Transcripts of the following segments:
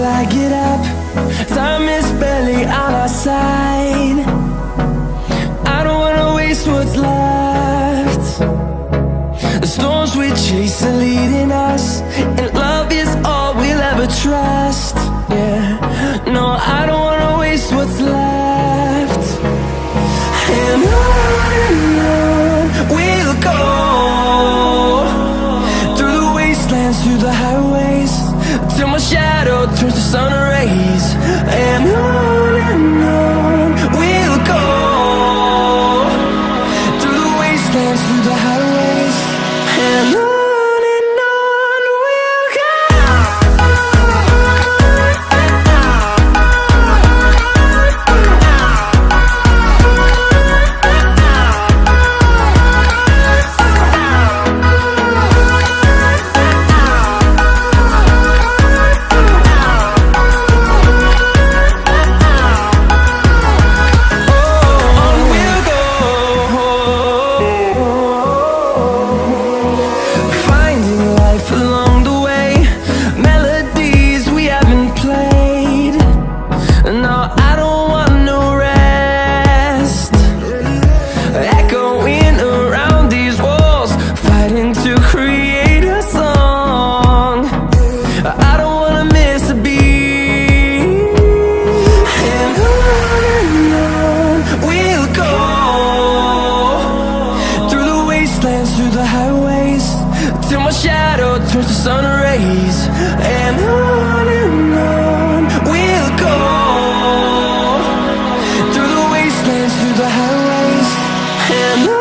till I get up. Time is barely on our side. I don't wanna waste what's left. The storms we chase are leading us, and love is all we'll ever trust. Yeah, no, I don't wanna waste what's left. And on we'll go, through the wastelands, through the highways, till my shadow turns to sun rays. And on we'll go, through the wastelands, through the highways, and on we'll go. Through the highways, till my shadow turns to sun rays. And on we'll go, through the wastelands, through the highways, and on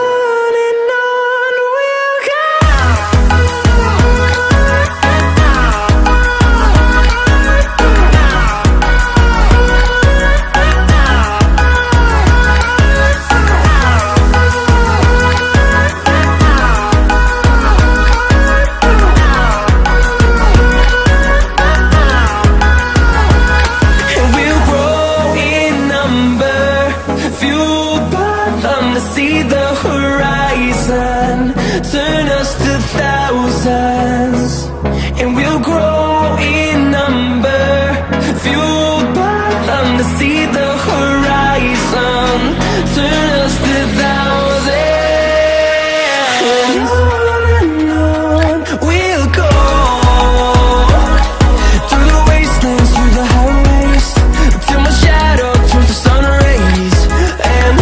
we'll go. See the horizon turn us to thousands, and we'll grow in number, fueled by them. To see the horizon turn us to thousands, and on we'll go, through the wastelands, through the highways, till my shadow turns to sun rays. And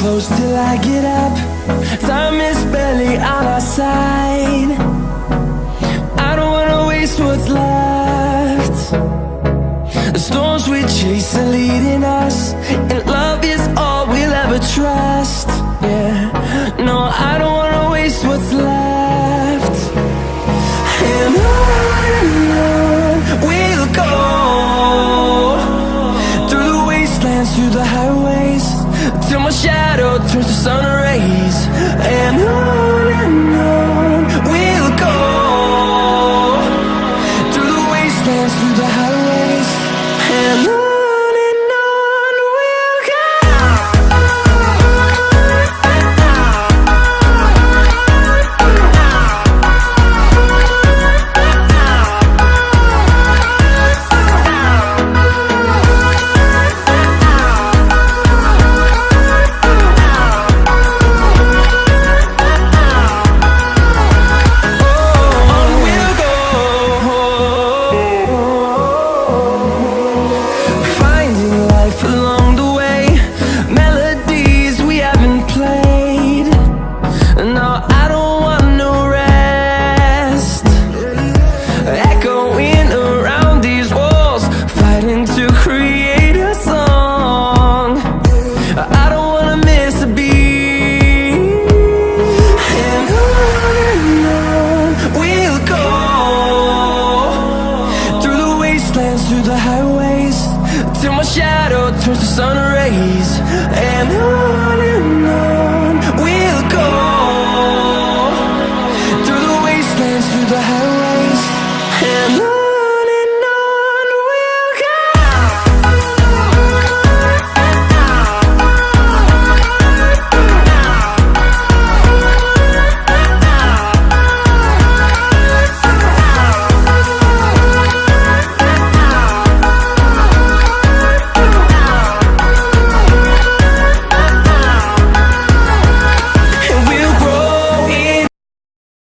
close till I get up. Time is barely on our side. I don't wanna waste what's left. The storms we chase are leading us, and love is all we'll ever trust. Yeah, no, I don't wanna waste what's left. And on we'll go, through the wastelands, through the highways, till my shadow turns to sun rays. And on we'll go, through the wastelands, through the highways, and on we'll go. till my shadow turns to sun rays. And on